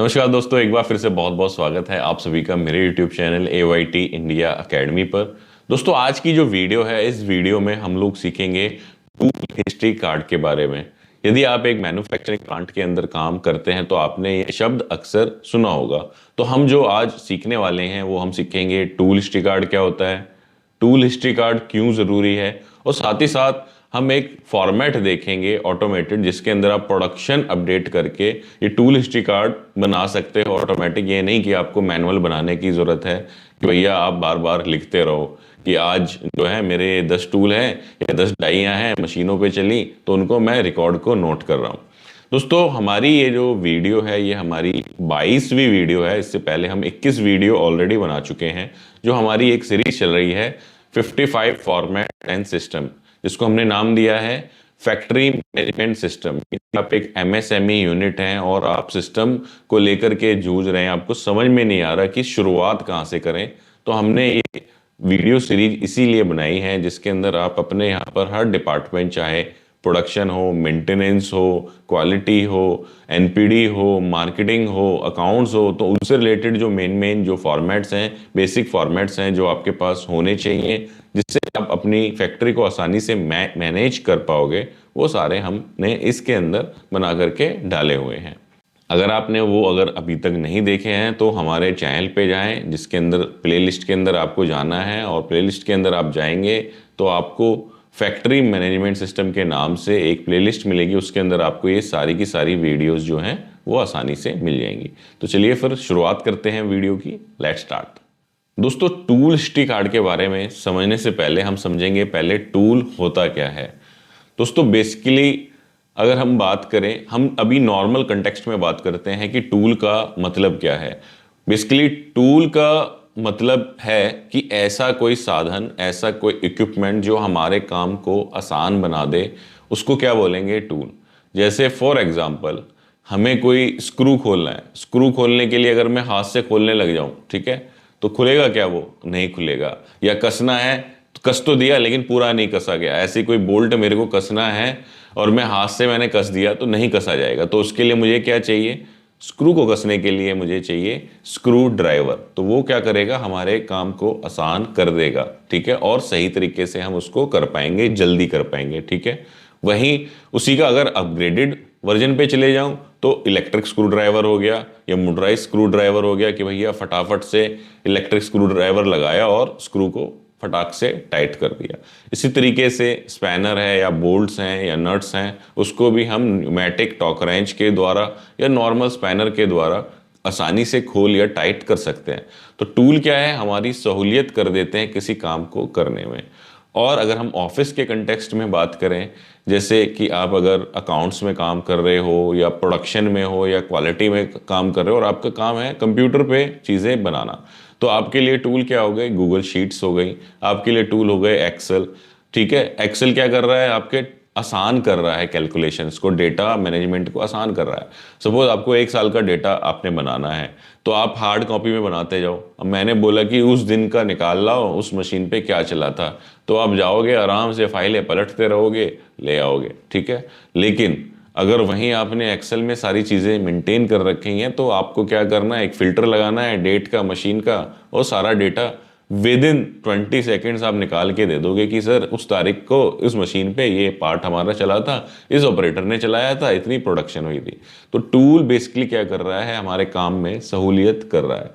नमस्कार दोस्तों, एक बार फिर से बहुत बहुत स्वागत है आप सभी का मेरे YouTube channel AYT India academy पर। दोस्तों, आज की जो वीडियो है, इस वीडियो में हम लोग सीखेंगे टूल हिस्ट्री कार्ड के बारे में। यदि आप एक मैन्युफैक्चरिंग प्लांट के अंदर काम करते हैं तो आपने ये शब्द अक्सर सुना होगा। तो हम जो आज सीखने वाले हैं वो हम सीखेंगे टूल हिस्ट्री कार्ड क्या होता है, टूल हिस्ट्री कार्ड क्यों ज़रूरी है, और साथ ही साथ हम एक फॉर्मेट देखेंगे ऑटोमेटेड, जिसके अंदर आप प्रोडक्शन अपडेट करके ये टूल हिस्ट्री कार्ड बना सकते हो ऑटोमेटिक। ये नहीं कि आपको मैनुअल बनाने की ज़रूरत है कि भैया आप बार बार लिखते रहो कि आज जो है मेरे 10 टूल हैं या 10 डाइयाँ हैं मशीनों पे चली तो उनको मैं रिकॉर्ड को नोट कर रहा हूँ। दोस्तों, हमारी ये जो वीडियो है ये हमारी 22वीं वीडियो है। इससे पहले हम 21 वीडियो ऑलरेडी बना चुके हैं। जो हमारी एक सीरीज चल रही है 55 फॉर्मेट एंड सिस्टम, जिसको हमने नाम दिया है फैक्ट्री मैनेजमेंट सिस्टम। आप एक MSME यूनिट हैं और आप सिस्टम को लेकर के जूझ रहे हैं, आपको समझ में नहीं आ रहा कि शुरुआत कहाँ से करें, तो हमने ये वीडियो सीरीज इसीलिए बनाई है जिसके अंदर आप अपने यहाँ पर हर डिपार्टमेंट, चाहे प्रोडक्शन हो, मेंटेनेंस हो, क्वालिटी हो, NPD हो, मार्केटिंग हो, अकाउंट्स हो, तो उनसे रिलेटेड जो मेन जो फॉर्मेट्स हैं, बेसिक फॉर्मेट्स हैं जो आपके पास होने चाहिए, जिससे आप अपनी फैक्ट्री को आसानी से मैनेज कर पाओगे, वो सारे हमने इसके अंदर बना करके डाले हुए हैं। अगर अभी तक नहीं देखे हैं तो हमारे चैनल पे जाएं, जिसके अंदर प्लेलिस्ट के अंदर आपको जाना है, और प्लेलिस्ट के अंदर आप जाएंगे तो आपको फैक्ट्री मैनेजमेंट सिस्टम के नाम से एक प्लेलिस्ट मिलेगी। उसके अंदर आपको ये सारी की सारी वीडियोस जो हैं वो आसानी से मिल जाएंगी। तो चलिए फिर शुरुआत करते हैं वीडियो की। Let's start. दोस्तों, टूल हिस्ट्री कार्ड के बारे में समझने से पहले हम समझेंगे पहले टूल होता क्या है। दोस्तों, बेसिकली अगर हम बात करें, हम अभी नॉर्मल कंटेक्स्ट में बात करते हैं कि टूल का मतलब क्या है। बेसिकली टूल का मतलब है कि ऐसा कोई साधन, ऐसा कोई इक्विपमेंट जो हमारे काम को आसान बना दे, उसको क्या बोलेंगे, टूल। जैसे फॉर एग्जांपल, हमें कोई स्क्रू खोलना है। स्क्रू खोलने के लिए अगर मैं हाथ से खोलने लग जाऊं, ठीक है, तो खुलेगा क्या? वो नहीं खुलेगा। या कसना है तो कस तो दिया लेकिन पूरा नहीं कसा गया। ऐसी कोई बोल्ट मेरे को कसना है और मैं हाथ से मैंने कस दिया तो नहीं कसा जाएगा। तो उसके लिए मुझे क्या चाहिए? स्क्रू को कसने के लिए मुझे चाहिए स्क्रू ड्राइवर। तो वो क्या करेगा? हमारे काम को आसान कर देगा, ठीक है, और सही तरीके से हम उसको कर पाएंगे, जल्दी कर पाएंगे, ठीक है। वहीं उसी का अगर अपग्रेडेड वर्जन पे चले जाऊं तो इलेक्ट्रिक स्क्रू ड्राइवर हो गया या मोटराइज स्क्रू ड्राइवर हो गया कि भैया फटाफट से इलेक्ट्रिक स्क्रू ड्राइवर लगाया और स्क्रू को फटाक से टाइट कर दिया। इसी तरीके से स्पैनर है या बोल्ट्स हैं या नट्स हैं, उसको भी हम न्यूमेटिक टॉर्क रेंच के द्वारा या नॉर्मल स्पैनर के द्वारा आसानी से खोल या टाइट कर सकते हैं। तो टूल क्या है? हमारी सहूलियत कर देते हैं किसी काम को करने में। और अगर हम ऑफिस के कंटेक्स्ट में बात करें, जैसे कि आप अगर अकाउंट्स में काम कर रहे हो या प्रोडक्शन में हो या क्वालिटी में काम कर रहे हो और आपका काम है कंप्यूटर पे चीज़ें बनाना, तो आपके लिए टूल क्या हो गए? गूगल शीट्स हो गई। आपके लिए टूल हो गए एक्सेल, ठीक है। एक्सेल क्या कर रहा है? आपके आसान कर रहा है कैलकुलेशंस को, डेटा मैनेजमेंट को आसान कर रहा है। सपोज आपको 1 साल का डेटा आपने बनाना है तो आप हार्ड कॉपी में बनाते जाओ। अब मैंने बोला कि उस दिन का निकाल लाओ, उस मशीन पे क्या चला था, तो आप जाओगे आराम से फाइलें पलटते रहोगे, ले आओगे, ठीक है। लेकिन अगर वहीं आपने एक्सेल में सारी चीज़ें मेंटेन कर रखी हैं तो आपको क्या करना है? एक फिल्टर लगाना है डेट का, मशीन का, और सारा डेटा विद इन 20 सेकेंड्स आप निकाल के दे दोगे कि सर उस तारीख को इस मशीन पे ये पार्ट हमारा चला था, इस ऑपरेटर ने चलाया था, इतनी प्रोडक्शन हुई थी। तो टूल बेसिकली क्या कर रहा है? हमारे काम में सहूलियत कर रहा है।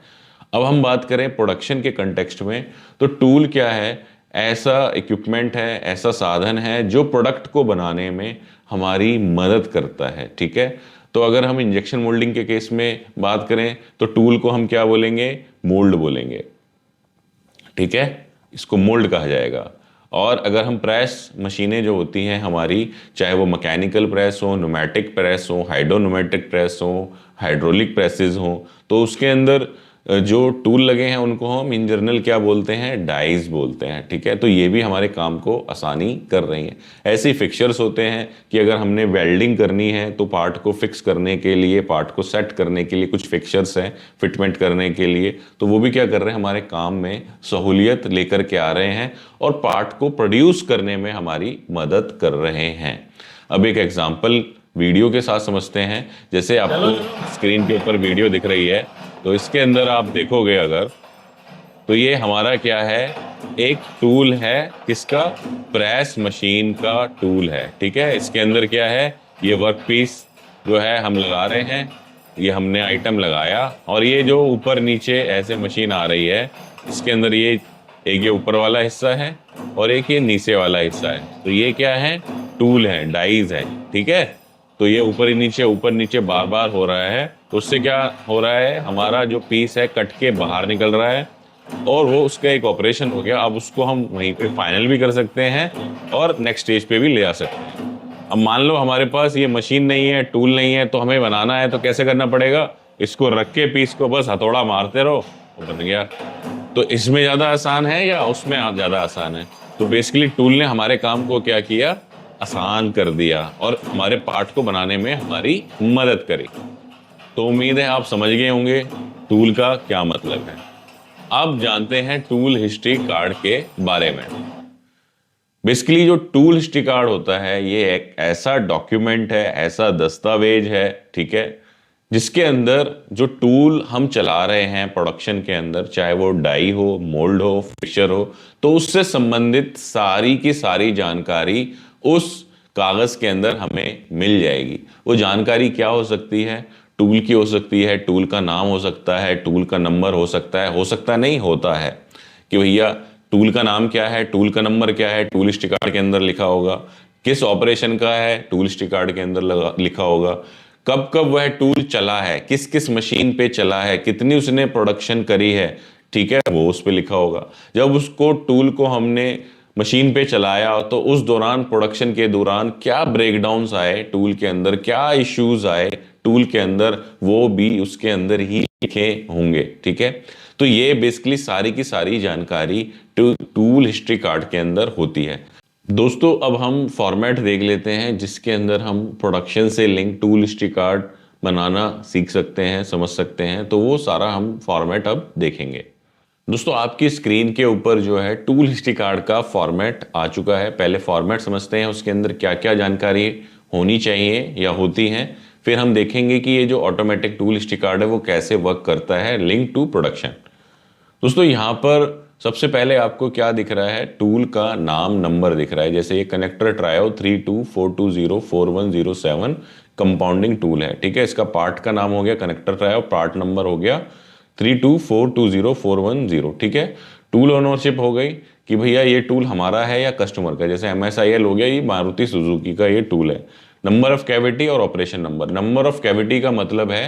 अब हम बात करें प्रोडक्शन के कंटेक्स्ट में, तो टूल क्या है? ऐसा इक्विपमेंट है, ऐसा साधन है जो प्रोडक्ट को बनाने में हमारी मदद करता है, ठीक है। तो अगर हम इंजेक्शन मोल्डिंग के केस में बात करें तो टूल को हम क्या बोलेंगे? मोल्ड बोलेंगे, ठीक है, इसको मोल्ड कहा जाएगा। और अगर हम प्रेस मशीनें जो होती हैं हमारी, चाहे वो मैकेनिकल प्रेस हो, न्यूमेटिक प्रेस हो, हाइड्रोन्यूमेटिक प्रेस हो, हाइड्रोलिक प्रेसेस हो, तो उसके अंदर जो टूल लगे हैं उनको हम इन जनरल क्या बोलते हैं? डाइज बोलते हैं, ठीक है। तो ये भी हमारे काम को आसानी कर रही हैं। ऐसे फिक्सचर्स होते हैं कि अगर हमने वेल्डिंग करनी है तो पार्ट को फिक्स करने के लिए, पार्ट को सेट करने के लिए कुछ फिक्सचर्स हैं फिटमेंट करने के लिए, तो वो भी क्या कर रहे हैं? हमारे काम में सहूलियत लेकर के आ रहे हैं और पार्ट को प्रोड्यूस करने में हमारी मदद कर रहे हैं। अब एक एग्जाम्पल वीडियो के साथ समझते हैं। जैसे आपको स्क्रीन के ऊपर वीडियो दिख रही है, तो इसके अंदर आप देखोगे अगर, तो ये हमारा क्या है, एक टूल है, किसका, प्रेस मशीन का टूल है। ठीक है, इसके अंदर क्या है, ये वर्क पीस जो है हम लगा रहे हैं, ये हमने आइटम लगाया, और ये जो ऊपर नीचे ऐसे मशीन आ रही है, इसके अंदर ये एक ये ऊपर वाला हिस्सा है और एक ये नीचे वाला हिस्सा है। तो ये क्या है, टूल है, डाइज है। ठीक है, तो ये ऊपर नीचे बार बार हो रहा है, तो उससे क्या हो रहा है, हमारा जो पीस है कट के बाहर निकल रहा है, और वो उसका एक ऑपरेशन हो गया। अब उसको हम वहीं पे फाइनल भी कर सकते हैं और नेक्स्ट स्टेज पे भी ले आ सकते हैं। अब मान लो हमारे पास ये मशीन नहीं है, टूल नहीं है, तो हमें बनाना है तो कैसे करना पड़ेगा, इसको रख के पीस को बस हथौड़ा मारते रहो, वो बन गया। तो इसमें ज़्यादा आसान है या उसमें ज़्यादा आसान है? तो बेसिकली टूल ने हमारे काम को क्या किया, आसान कर दिया और हमारे पार्ट को बनाने में हमारी मदद करी। तो उम्मीद है आप समझ गए होंगे टूल का क्या मतलब है। अब जानते हैं टूल हिस्ट्री कार्ड के बारे में। बेसिकली जो टूल हिस्ट्री कार्ड होता है, ये एक ऐसा डॉक्यूमेंट है, ऐसा दस्तावेज है, ठीक है, जिसके अंदर जो टूल हम चला रहे हैं प्रोडक्शन के अंदर, चाहे वो डाई हो, मोल्ड हो, फिशर हो, तो उससे संबंधित सारी की सारी जानकारी उस कागज के अंदर हमें मिल जाएगी। वो जानकारी क्या हो सकती है, टूल की हो सकती है, टूल का नाम हो सकता है, टूल का नंबर हो सकता नहीं होता है कि भैया टूल का नाम क्या है, टूल का नंबर क्या है, टूल हिस्ट्री कार्ड के अंदर लिखा होगा, किस ऑपरेशन का है, टूल हिस्ट्री कार्ड के अंदर लिखा होगा, कब कब वह टूल चला है, किस किस मशीन पे चला है, कितनी उसने प्रोडक्शन करी है, ठीक है, वो उस पे लिखा होगा। जब उसको टूल को हमने मशीन पे चलाया तो उस दौरान, प्रोडक्शन के दौरान क्या ब्रेकडाउन्स आए टूल के अंदर, क्या इश्यूज आए टूल के अंदर, वो भी उसके अंदर ही लिखे होंगे। ठीक है, तो ये बेसिकली सारी की सारी जानकारी टूल हिस्ट्री कार्ड के अंदर होती है। दोस्तों अब हम फॉर्मेट देख लेते हैं जिसके अंदर हम प्रोडक्शन से लिंक टूल हिस्ट्री कार्ड बनाना सीख सकते हैं, समझ सकते हैं। तो वो सारा हम फॉर्मेट अब देखेंगे। दोस्तों आपकी स्क्रीन के ऊपर जो है टूल हिस्ट्री कार्ड का फॉर्मेट आ चुका है। पहले फॉर्मेट समझते हैं, उसके अंदर क्या क्या जानकारी होनी चाहिए या होती हैं, फिर हम देखेंगे कि ये जो ऑटोमेटिक टूल हिस्ट्री कार्ड है वो कैसे वर्क करता है लिंक टू प्रोडक्शन। दोस्तों यहाँ पर सबसे पहले आपको क्या दिख रहा है, टूल का नाम, नंबर दिख रहा है। जैसे ये कनेक्टर ट्रायो 3242041007 कंपाउंडिंग टूल है। ठीक है, इसका पार्ट का नाम हो गया कनेक्टर ट्रायो, पार्ट नंबर हो गया 32420410। ठीक है, टूल ओनरशिप हो गई कि भैया ये टूल हमारा है या कस्टमर का। जैसे MSIL हो गया, ये मारुति सुजुकी का ये टूल है। नंबर ऑफ कैविटी और operation number. Number of cavity का मतलब है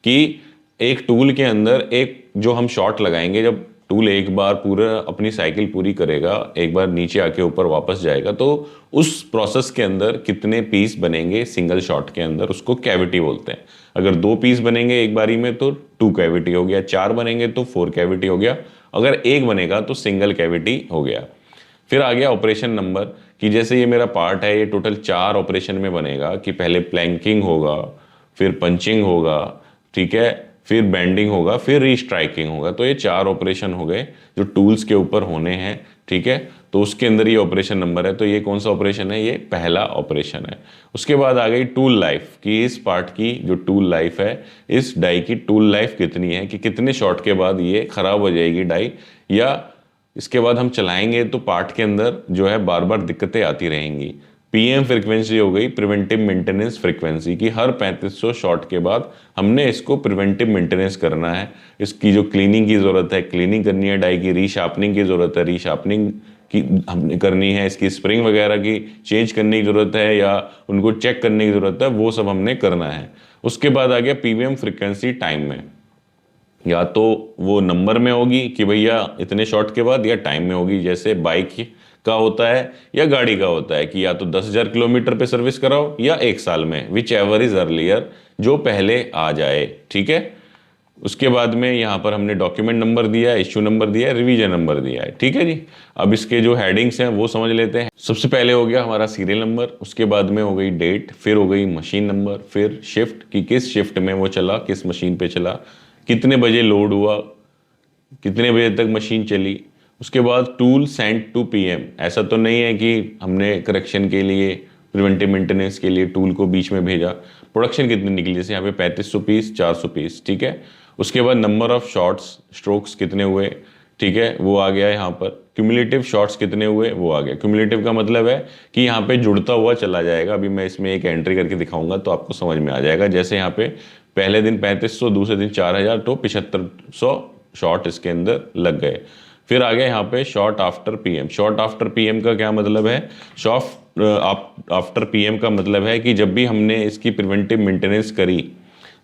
कि एक टूल के अंदर एक जो हम शॉट लगाएंगे, जब टूल एक बार पूरा अपनी साइकिल पूरी करेगा, एक बार नीचे आके ऊपर वापस जाएगा, तो उस प्रोसेस के अंदर कितने पीस बनेंगे सिंगल शॉट के अंदर, उसको कैविटी बोलते हैं। अगर 2 पीस बनेंगे एक बारी में तो 2 कैविटी हो गया, 4 बनेंगे तो 4 कैविटी हो गया, अगर एक बनेगा तो सिंगल कैविटी हो गया। फिर आ गया ऑपरेशन नंबर कि जैसे ये मेरा पार्ट है, ये टोटल 4 ऑपरेशन में बनेगा कि पहले प्लैंकिंग होगा, फिर पंचिंग होगा, ठीक है, फिर बेंडिंग होगा, फिर रीस्ट्राइकिंग होगा। तो ये 4 ऑपरेशन हो गए जो टूल्स के ऊपर होने हैं। ठीक है, तो उसके अंदर ये ऑपरेशन नंबर है। तो ये कौन सा ऑपरेशन है, ये पहला ऑपरेशन है। उसके बाद आ गई टूल लाइफ कि इस पार्ट की जो टूल लाइफ है, इस डाई की टूल लाइफ कितनी है, कि कितने शॉट के बाद ये खराब हो जाएगी डाई, या इसके बाद हम चलाएंगे तो पार्ट के अंदर जो है बार बार दिक्कतें आती रहेंगी। PM फ्रीक्वेंसी हो गई, प्रिवेंटिव मेंटेनेंस फ्रीक्वेंसी, की हर 3500 शॉट के बाद हमने इसको प्रिवेंटिव मेंटेनेंस करना है। इसकी जो क्लीनिंग की ज़रूरत है, क्लीनिंग करनी है, डाई की रीशार्पनिंग की ज़रूरत है, रीशार्पनिंग की हमने करनी है, इसकी स्प्रिंग वगैरह की चेंज करने की ज़रूरत है या उनको चेक करने की ज़रूरत है, वो सब हमने करना है। उसके बाद आ गया PVM फ्रीक्वेंसी टाइम में, या तो वो नंबर में होगी कि भैया इतने शॉट के बाद, या टाइम में होगी। जैसे बाइक का होता है या गाड़ी का होता है कि या तो 10,000 किलोमीटर पे सर्विस कराओ या 1 साल में, विच एवर इज अर्लियर, जो पहले आ जाए। ठीक है, उसके बाद में यहाँ पर हमने डॉक्यूमेंट नंबर दिया है, इश्यू नंबर दिया है, रिवीजन नंबर दिया है। ठीक है जी, अब इसके जो हेडिंग्स हैं वो समझ लेते हैं। सबसे पहले हो गया हमारा सीरियल नंबर, उसके बाद में हो गई डेट, फिर हो गई मशीन नंबर, फिर शिफ्ट कि किस शिफ्ट में वो चला, किस मशीन पे चला, कितने बजे लोड हुआ, कितने बजे तक मशीन चली। उसके बाद टूल सेंट टू PM, ऐसा तो नहीं है कि हमने करेक्शन के लिए प्रिवेंटिव मेंटेनेंस के लिए टूल को बीच में भेजा, प्रोडक्शन कितनी निकली, जैसे यहाँ पे 3500 पीस, 400 पीस, ठीक है। उसके बाद नंबर ऑफ शॉट्स, स्ट्रोक्स कितने हुए, ठीक है, वो आ गया यहाँ पर। क्यूमुलेटिव शॉट्स कितने हुए वो आ गया। क्यूमुलेटिव का मतलब है कि यहाँ पे जुड़ता हुआ चला जाएगा। अभी मैं इसमें एक एंट्री करके दिखाऊंगा तो आपको समझ में आ जाएगा। जैसे यहाँ पे पहले दिन 3500, दूसरे दिन 4000, तो 7500 शॉट इसके अंदर लग गए। फिर आ गया यहाँ पे short after PM. Short after PM का क्या मतलब है? शॉर्ट आफ्टर पीएम का मतलब है कि जब भी हमने इसकी प्रिवेंटिव मेंटेनेंस करी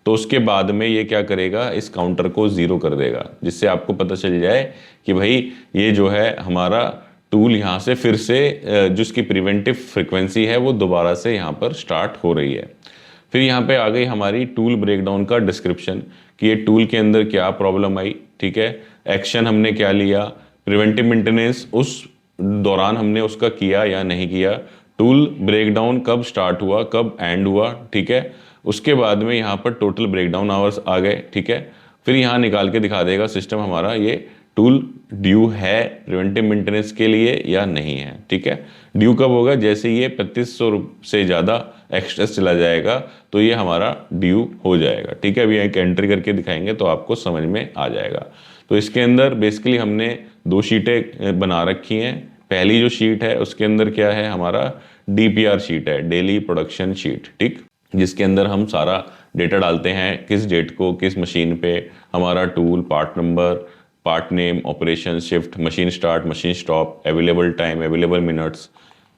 तो उसके बाद में ये क्या करेगा, इस काउंटर को जीरो कर देगा, जिससे आपको पता चल जाए कि भाई ये जो है हमारा टूल यहाँ से फिर से जो इसकी प्रिवेंटिव फ्रिक्वेंसी है वो दोबारा से यहाँ पर स्टार्ट हो रही है। फिर यहाँ पे आ गई हमारी टूल ब्रेकडाउन का डिस्क्रिप्शन कि ये टूल के अंदर क्या प्रॉब्लम आई, ठीक है, एक्शन हमने क्या लिया, प्रिवेंटिव मेंटेनेंस उस दौरान हमने उसका किया या नहीं किया, टूल ब्रेकडाउन कब स्टार्ट हुआ, कब एंड हुआ, ठीक है। उसके बाद में यहाँ पर टोटल ब्रेकडाउन आवर्स आ गए, ठीक है। फिर यहाँ निकाल के दिखा देगा सिस्टम हमारा ये टूल ड्यू है प्रिवेंटिव मेंटेनेंस के लिए या नहीं है, ठीक है। ड्यू कब होगा? जैसे ये 3500 से ज़्यादा एक्स्ट्रेस चला जाएगा तो ये हमारा ड्यू हो जाएगा, ठीक है। अभी एक एंट्री करके दिखाएंगे तो आपको समझ में आ जाएगा। तो इसके अंदर बेसिकली हमने 2 शीटें बना रखी हैं। पहली जो शीट है उसके अंदर क्या है, हमारा DPR शीट है, डेली प्रोडक्शन शीट, ठीक, जिसके अंदर हम सारा डेटा डालते हैं, किस डेट को किस मशीन पे हमारा tool, part number, part name, operation, shift, machine start, machine stop, available time, available minutes,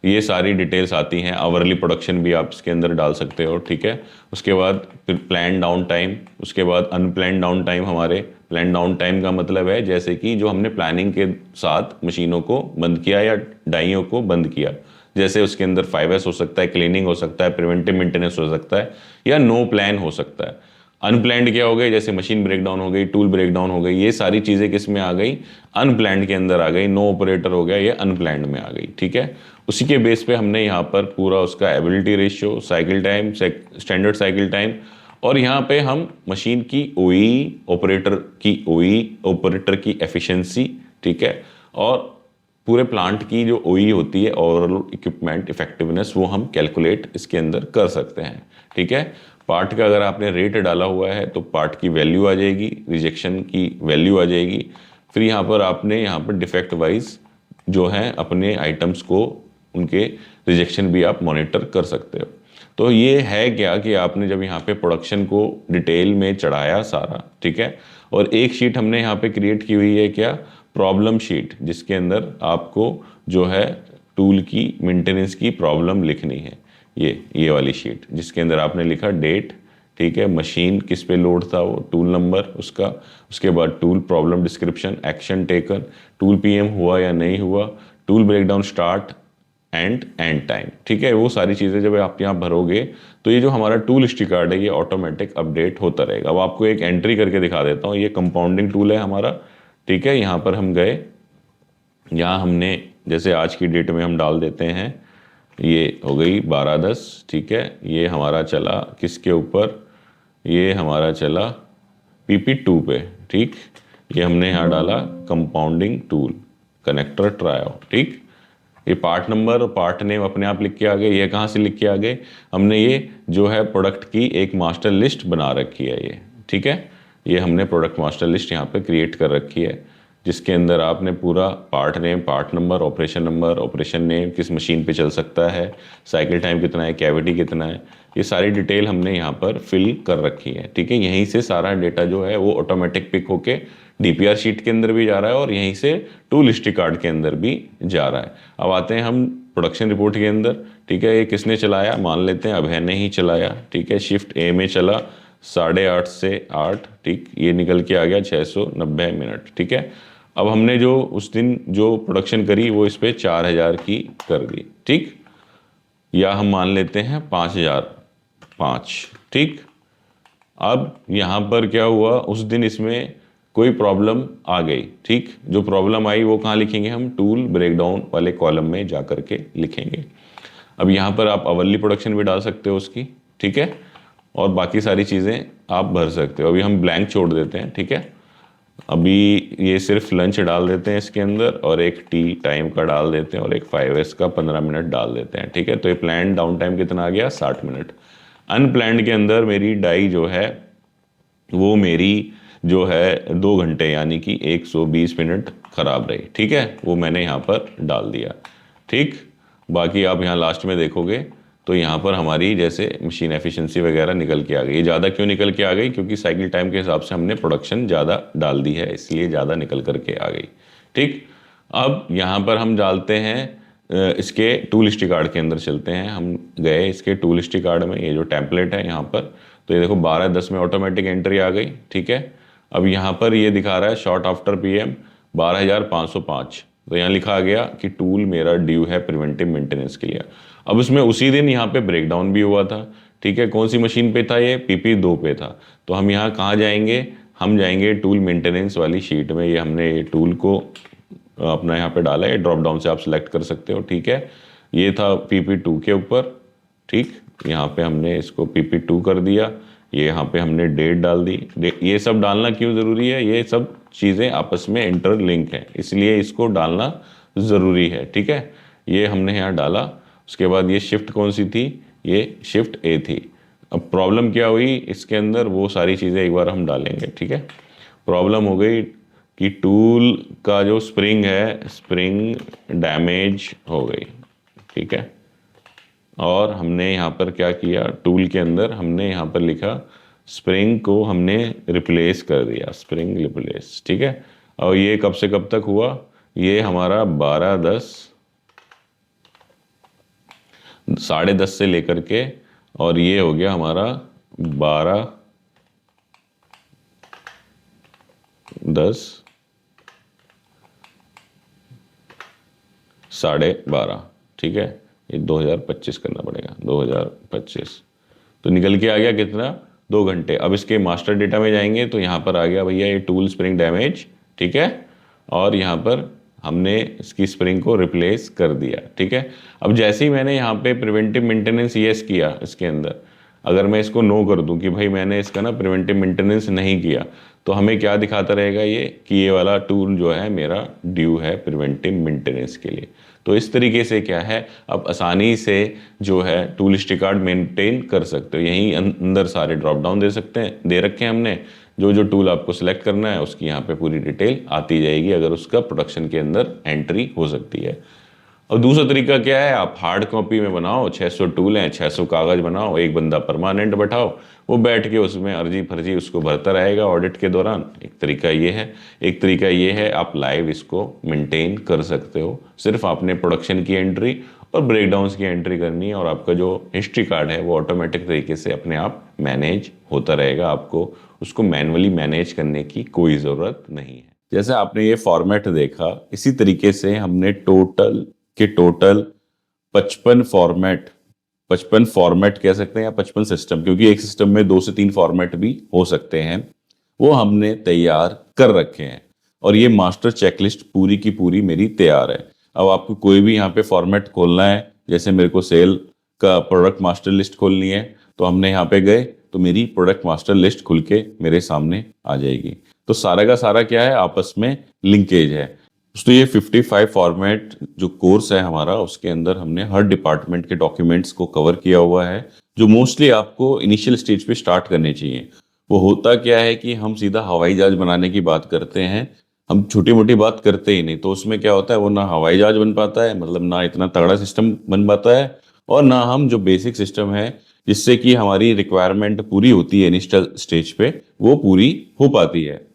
ये सारी डिटेल्स आती हैं। आवरली प्रोडक्शन भी आप इसके अंदर डाल सकते हो, ठीक है। उसके बाद फिर प्लान डाउन टाइम, उसके बाद अनप्लान डाउन टाइम। हमारे प्लान डाउन टाइम का मतलब है जैसे कि जो हमने प्लानिंग के साथ मशीनों को बंद किया या डाइयों को बंद किया, जैसे उसके अंदर 5S हो सकता है, क्लीनिंग हो सकता है, प्रिवेंटिव मेंटेनेंस हो सकता है, या नो प्लान हो सकता है। अनप्लैंड क्या हो गई, जैसे मशीन ब्रेकडाउन हो गई, टूल ब्रेकडाउन हो गई, ये सारी चीज़ें किस में आ गई, अनप्लैंड के अंदर आ गई। नो ऑपरेटर हो गया, ये अनप्लैंड में आ गई, ठीक है। उसी के बेस पे हमने यहाँ पर पूरा उसका ability ratio, cycle time, standard cycle time, और यहाँ पे हम मशीन की OE, ऑपरेटर की एफिशिएंसी, ठीक है, और पूरे प्लांट की जो OE होती है, ओवरऑल इक्विपमेंट इफेक्टिवनेस, वो हम कैलकुलेट इसके अंदर कर सकते हैं, ठीक है। पार्ट का अगर आपने रेट डाला हुआ है तो पार्ट की वैल्यू आ जाएगी, रिजेक्शन की वैल्यू आ जाएगी। फिर यहाँ पर आपने यहाँ पर डिफेक्ट वाइज जो है अपने आइटम्स को, उनके रिजेक्शन भी आप मॉनिटर कर सकते हो। तो ये है क्या कि आपने जब यहाँ पे प्रोडक्शन को डिटेल में चढ़ाया सारा, ठीक है, और एक शीट हमने यहाँ पे क्रिएट की हुई है क्या, प्रॉब्लम शीट, जिसके अंदर आपको जो है टूल की मेंटेनेंस की प्रॉब्लम लिखनी है। ये वाली शीट जिसके अंदर आपने लिखा डेट, ठीक है, मशीन किस पे लोड था, वो टूल नंबर उसका, उसके बाद tool problem description, action taken, tool PM हुआ या नहीं हुआ, tool breakdown start and time, ठीक है। वो सारी चीज़ें जब आप यहाँ भरोगे तो ये जो हमारा टूल हिस्ट्री कार्ड है ये ऑटोमेटिक अपडेट होता रहेगा। अब आपको एक एंट्री करके दिखा देता हूँ। ये कंपाउंडिंग टूल है हमारा, ठीक है। यहाँ पर हम गए, यहाँ हमने जैसे आज की डेट में हम डाल देते हैं, ये हो गई 12/10, ठीक है। ये हमारा चला किसके ऊपर, ये हमारा चला PP2 पे, ठीक। ये हमने यहाँ डाला कंपाउंडिंग टूल कनेक्टर ट्रायो, ठीक। ये पार्ट नंबर और पार्ट नेम अपने आप लिख के आ गए। ये कहाँ से लिख के आ गए, हमने ये जो है प्रोडक्ट की एक मास्टर लिस्ट बना रखी है ये, ठीक है। ये हमने प्रोडक्ट मास्टर लिस्ट यहाँ पे क्रिएट कर रखी है, जिसके अंदर आपने पूरा part name, part number, operation name, किस मशीन पे चल सकता है, साइकिल टाइम कितना है, कैविटी कितना है, ये सारी डिटेल हमने यहाँ पर फिल कर रखी है, ठीक है। यहीं से सारा डेटा जो है वो ऑटोमेटिक पिक होके DPR शीट के अंदर भी जा रहा है और यहीं से टूल हिस्ट्री कार्ड के अंदर भी जा रहा है। अब आते हैं हम प्रोडक्शन रिपोर्ट के अंदर, ठीक है। ये किसने चलाया, मान लेते हैं अभय ने ही चलाया, ठीक है। शिफ्ट A में चला 8:30 से 8, ठीक। ये निकल के आ गया 690 मिनट, ठीक है। अब हमने जो उस दिन जो प्रोडक्शन करी वो इस पे 4000 की कर दी, ठीक, या हम मान लेते हैं 5005, ठीक। अब यहाँ पर क्या हुआ, उस दिन इसमें कोई प्रॉब्लम आ गई, ठीक। जो प्रॉब्लम आई वो कहाँ लिखेंगे हम, टूल ब्रेकडाउन वाले कॉलम में जा करके लिखेंगे। अब यहाँ पर आप अवर्ली प्रोडक्शन भी डाल सकते हो उसकी, ठीक है, और बाकी सारी चीज़ें आप भर सकते हो। अभी हम ब्लैंक छोड़ देते हैं, ठीक है। अभी ये सिर्फ लंच डाल देते हैं इसके अंदर, और एक टी टाइम का डाल देते हैं, और एक 5S का 15 मिनट डाल देते हैं। ठीक है, तो ये प्लान डाउन टाइम कितना आ गया, 60 मिनट। अनप्लान्ड के अंदर मेरी डाई जो है वो मेरी जो है 2 घंटे यानी कि 120 मिनट खराब रही। ठीक है, वो मैंने यहाँ पर डाल दिया। ठीक, बाकी आप यहाँ लास्ट में देखोगे तो यहाँ पर हमारी जैसे मशीन एफिशिएंसी वगैरह निकल के आ गई। ज़्यादा क्यों निकल के आ गई, क्योंकि साइकिल टाइम के हिसाब से हमने प्रोडक्शन ज़्यादा डाल दी है, इसलिए ज़्यादा निकल करके आ गई। ठीक, अब यहाँ पर हम डालते हैं इसके टूल हिस्ट्री कार्ड के अंदर चलते हैं। हम गए इसके टूल हिस्ट्री कार्ड में, ये जो टेम्पलेट है यहाँ पर, तो ये देखो 12:10 में ऑटोमेटिक एंट्री आ गई। ठीक है, अब यहाँ पर ये दिखा रहा है शॉर्ट आफ्टर PM 12,505। तो यहाँ लिखा गया कि टूल मेरा ड्यू है प्रिवेंटिव मेंटेनेंस के लिए। अब उसमें उसी दिन यहाँ पे ब्रेकडाउन भी हुआ था। ठीक है, कौन सी मशीन पे था ये, PP2 पे था। तो हम यहाँ कहाँ जाएंगे, हम जाएंगे टूल मेंटेनेंस वाली शीट में। ये हमने ये टूल को अपना यहाँ पे डाला है, ड्रॉप डाउन से आप सिलेक्ट कर सकते हो। ठीक है, ये था PP2 के ऊपर। ठीक, यहाँ पे हमने इसको PP2 कर दिया, ये यहाँ पे हमने डेट डाल दी। ये सब डालना क्यों ज़रूरी है, ये सब चीज़ें आपस में इंटरलिंक हैं, इसलिए इसको डालना ज़रूरी है। ठीक है, ये हमने यहाँ डाला। उसके बाद ये शिफ्ट कौन सी थी, ये शिफ्ट A थी। अब प्रॉब्लम क्या हुई इसके अंदर, वो सारी चीज़ें एक बार हम डालेंगे। ठीक है, प्रॉब्लम हो गई कि टूल का जो स्प्रिंग है, स्प्रिंग डैमेज हो गई। ठीक है, और हमने यहाँ पर क्या किया, टूल के अंदर हमने यहाँ पर लिखा स्प्रिंग को हमने रिप्लेस कर दिया, स्प्रिंग रिप्लेस। ठीक है, और ये कब से कब तक हुआ, ये हमारा 12:10 10:30 से लेकर के, और ये हो गया हमारा 12:10 12:30। ठीक है, ये 2025 करना पड़ेगा, 2025। तो निकल के आ गया कितना, 2 घंटे। अब इसके मास्टर डेटा में जाएंगे तो यहाँ पर आ गया भैया ये टूल स्प्रिंग डैमेज। ठीक है, और यहाँ पर हमने इसकी स्प्रिंग को रिप्लेस कर दिया। ठीक है, अब जैसे ही मैंने यहाँ पे प्रिवेंटिव मेंटेनेंस यस किया इसके अंदर, अगर मैं इसको नो कर दूं कि भाई मैंने इसका ना प्रिवेंटिव मेंटेनेंस नहीं किया, तो हमें क्या दिखाता रहेगा ये, कि ये वाला टूल जो है मेरा ड्यू है प्रिवेंटिव मेंटेनेंस के लिए। तो इस तरीके से क्या है, आप आसानी से जो है टूल हिस्ट्री कार्ड मेंटेन कर सकते हो। यहीं अंदर सारे ड्रॉप डाउन दे सकते हैं, दे रखे हैं हमने। जो जो टूल आपको सिलेक्ट करना है उसकी यहाँ पे पूरी डिटेल आती जाएगी, अगर उसका प्रोडक्शन के अंदर एंट्री हो सकती है। और दूसरा तरीका क्या है, आप हार्ड कॉपी में बनाओ, 600 टूल हैं, 600 कागज बनाओ, एक बंदा परमानेंट बैठाओ, वो बैठ के उसमें अर्जी फर्जी उसको भरता रहेगा ऑडिट के दौरान। एक तरीका ये है। एक तरीका ये है आप लाइव इसको मेंटेन कर सकते हो। सिर्फ आपने प्रोडक्शन की एंट्री और ब्रेकडाउन्स की एंट्री करनी है, और आपका जो हिस्ट्री कार्ड है वो ऑटोमेटिक तरीके से अपने आप मैनेज होता रहेगा। आपको उसको मैनुअली मैनेज करने की कोई ज़रूरत नहीं है। जैसे आपने ये फॉर्मेट देखा, इसी तरीके से हमने टोटल 55 फॉर्मेट कह सकते हैं, या 55 सिस्टम, क्योंकि एक सिस्टम में 2 से 3 फॉर्मेट भी हो सकते हैं, वो हमने तैयार कर रखे हैं। और ये मास्टर चेकलिस्ट पूरी की पूरी मेरी तैयार है। अब आपको कोई भी यहाँ पे फॉर्मेट खोलना है, जैसे मेरे को सेल का प्रोडक्ट मास्टर लिस्ट खोलनी है, तो हमने यहाँ पे गए तो मेरी प्रोडक्ट मास्टर लिस्ट खुल के मेरे सामने आ जाएगी। तो सारा का सारा क्या है, आपस में लिंकेज है। तो ये 55 फॉर्मेट जो कोर्स है हमारा, उसके अंदर हमने हर डिपार्टमेंट के डॉक्यूमेंट्स को कवर किया हुआ है, जो मोस्टली आपको इनिशियल स्टेज पे स्टार्ट करने चाहिए। वो होता क्या है कि हम सीधा हवाई जहाज बनाने की बात करते हैं, हम छोटी मोटी बात करते ही नहीं। तो उसमें क्या होता है, वो ना हवाई जहाज बन पाता है, मतलब ना इतना तगड़ा सिस्टम बन पाता है, और ना हम जो बेसिक सिस्टम है जिससे कि हमारी रिक्वायरमेंट पूरी होती है इनिशियल स्टेज पे, वो पूरी हो पाती है।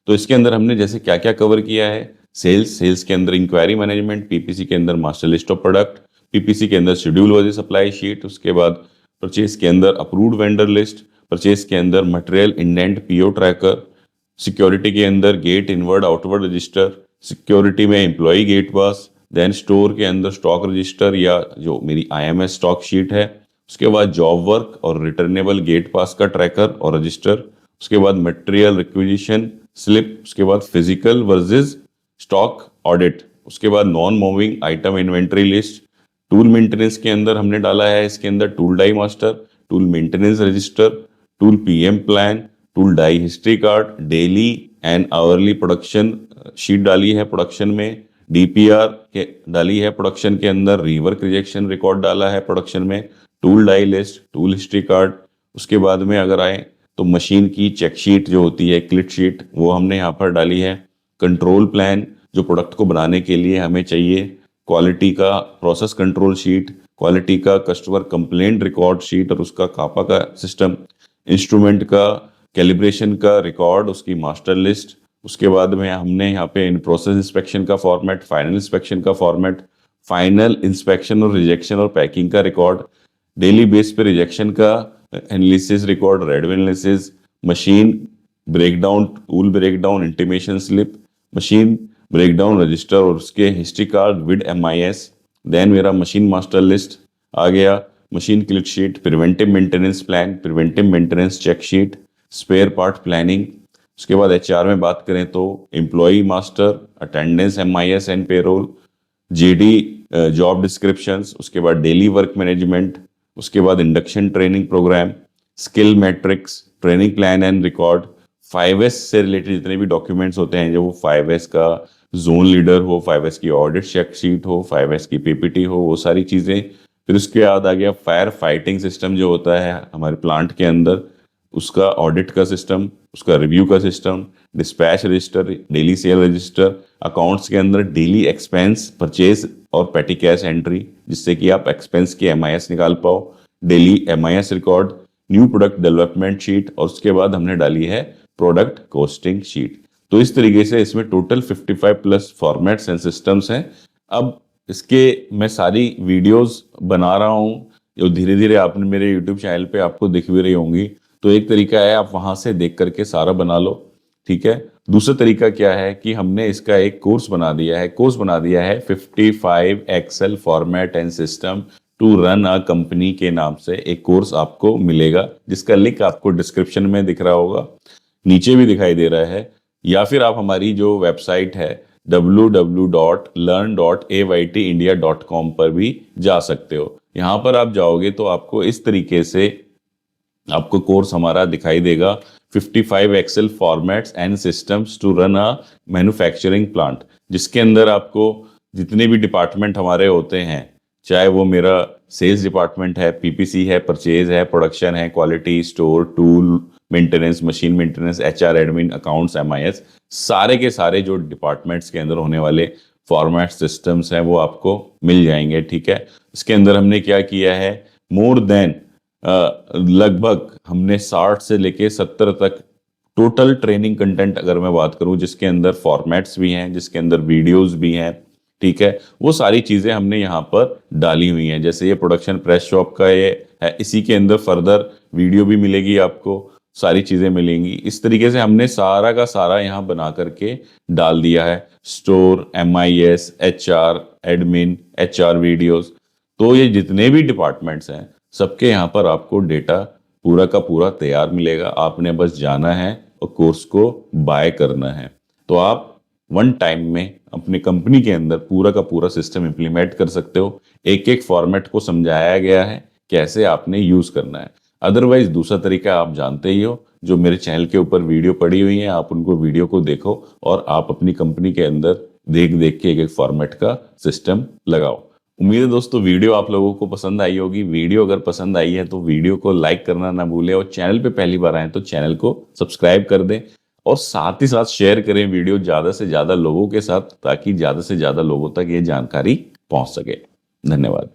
तो इसके अंदर हमने जैसे क्या क्या कवर किया है, सेल्स के अंदर इंक्वायरी मैनेजमेंट, PPC के अंदर master list of product, PPC के अंदर शेड्यूल वाली सप्लाई शीट, उसके बाद परचेज के अंदर अप्रूव्ड वेंडर लिस्ट, परचेज के अंदर material indent PO tracker, security के अंदर gate inward outward register, security में employ gate pass, then store के अंदर स्टॉक रजिस्टर या जो मेरी IMS स्टॉक शीट है, उसके बाद जॉब वर्क और रिटर्नेबल गेट पास का ट्रैकर और रजिस्टर, उसके बाद मटेरियल रिक्विजिशन स्लिप, उसके बाद फिजिकल वर्सेस स्टॉक ऑडिट, उसके बाद non moving item inventory list. Tool maintenance के अंदर हमने डाला है इसके अंदर tool die master, tool maintenance register, tool PM plan, tool die history card, daily and hourly production sheet डाली है प्रोडक्शन में, डीपीआर के डाली है प्रोडक्शन के अंदर, रीवर्क रिजेक्शन रिकॉर्ड डाला है प्रोडक्शन में, tool die list, tool history card. उसके बाद में अगर आए तो मशीन की चेक शीट जो होती है, क्लिट शीट, वो हमने यहाँ पर डाली है। कंट्रोल प्लान जो प्रोडक्ट को बनाने के लिए हमें चाहिए, क्वालिटी का प्रोसेस कंट्रोल शीट, क्वालिटी का कस्टमर कंप्लेंट रिकॉर्ड शीट और उसका कापा का सिस्टम, इंस्ट्रूमेंट का कैलिब्रेशन का रिकॉर्ड, उसकी मास्टर लिस्ट। उसके बाद में हमने यहाँ पे इन प्रोसेस इंस्पेक्शन का फॉर्मेट, फाइनल इंस्पेक्शन का फॉर्मेट, फाइनल इंस्पेक्शन और रिजेक्शन और पैकिंग का रिकॉर्ड, डेली बेस पे रिजेक्शन का analysis record, red bin analysis, machine breakdown, tool breakdown intimation slip, machine breakdown register और उसके history card with MIS। Then मेरा मशीन मास्टर लिस्ट आ गया, machine CLIT sheet, preventive maintenance plan, preventive maintenance check sheet, spare part planning. उसके बाद HR में बात करें तो employ master, attendance MIS and payroll, GD job descriptions, उसके बाद डेली वर्क मैनेजमेंट, उसके बाद induction training programme, skill matrix, training plan and record, 5S से रिलेटेड जितने भी डॉक्यूमेंट्स होते हैं, जो वो 5S का जोन लीडर हो, 5S की ऑडिट चेक शीट हो, 5S की PPT हो, वो सारी चीज़ें। फिर उसके बाद आ गया फायर फाइटिंग सिस्टम जो होता है हमारे प्लांट के अंदर, उसका ऑडिट का सिस्टम, उसका रिव्यू का system, dispatch register, daily cell register, accounts के अंदर डेली एक्सपेंस, परचेज और पेटी कैश एंट्री, जिससे कि आप एक्सपेंस की MIS निकाल पाओ, daily MIS record, new product development sheet और उसके बाद हमने डाली है प्रोडक्ट कॉस्टिंग शीट। तो इस तरीके से इसमें total 55 plus formats and systems हैं। अब इसके मैं सारी वीडियोस बना रहा हूँ जो धीरे धीरे आपने मेरे यूट्यूब चैनल पे आपको दिख भी रही होंगी। तो एक तरीका है आप वहां से देख करके सारा बना लो, ठीक है। दूसरा तरीका क्या है कि हमने इसका एक कोर्स बना दिया है, 55 excel format and system to run a company के नाम से एक कोर्स आपको मिलेगा, जिसका लिंक आपको डिस्क्रिप्शन में दिख रहा होगा, नीचे भी दिखाई दे रहा है, या फिर आप हमारी जो वेबसाइट है www.learn.aytindia.com पर भी जा सकते हो। यहाँ पर आप जाओगे तो आपको इस तरीके से आपको कोर्स हमारा दिखाई देगा, 55 excel formats and systems to run a manufacturing plant, जिसके अंदर आपको जितने भी डिपार्टमेंट हमारे होते हैं, चाहे वो मेरा सेल्स डिपार्टमेंट है, PPC है, परचेज है, प्रोडक्शन है, quality, store, tool maintenance, machine maintenance, HR admin, accounts, MIS, सारे के सारे जो डिपार्टमेंट्स के अंदर होने वाले फॉर्मेट सिस्टम्स हैं वो आपको मिल जाएंगे, ठीक है। इसके अंदर हमने क्या किया है, मोर देन लगभग हमने 60 से लेके 70 तक टोटल ट्रेनिंग कंटेंट अगर मैं बात करूं, जिसके अंदर फॉर्मेट्स भी हैं, जिसके अंदर वीडियोस भी हैं, ठीक है, वो सारी चीजें हमने यहाँ पर डाली हुई हैं। जैसे ये प्रोडक्शन प्रेस शॉप का ये है, इसी के अंदर फर्दर वीडियो भी मिलेगी आपको, सारी चीजें मिलेंगी। इस तरीके से हमने सारा का सारा यहाँ बना करके डाल दिया है, store, MIS, HR admin, HR videos. तो ये जितने भी डिपार्टमेंट्स हैं सबके यहाँ पर आपको डेटा पूरा का पूरा तैयार मिलेगा, आपने बस जाना है और कोर्स को बाय करना है। तो आप वन टाइम में अपनी कंपनी के अंदर पूरा का पूरा सिस्टम इंप्लीमेंट कर सकते हो। एक एक फॉर्मेट को समझाया गया है कैसे आपने यूज करना है। अदरवाइज दूसरा तरीका आप जानते ही हो, जो मेरे चैनल के ऊपर वीडियो पड़ी हुई है, आप उनको वीडियो को देखो और आप अपनी कंपनी के अंदर देख देख के एक एक फॉर्मेट का सिस्टम लगाओ। उम्मीद है दोस्तों वीडियो आप लोगों को पसंद आई होगी। वीडियो अगर पसंद आई है तो वीडियो को लाइक करना ना भूलें, और चैनल पे पहली बार आए तो चैनल को सब्सक्राइब कर दें, और साथ ही साथ शेयर करें वीडियो ज़्यादा से ज़्यादा लोगों के साथ, ताकि ज़्यादा से ज़्यादा लोगों तक ये जानकारी पहुंच सके। धन्यवाद।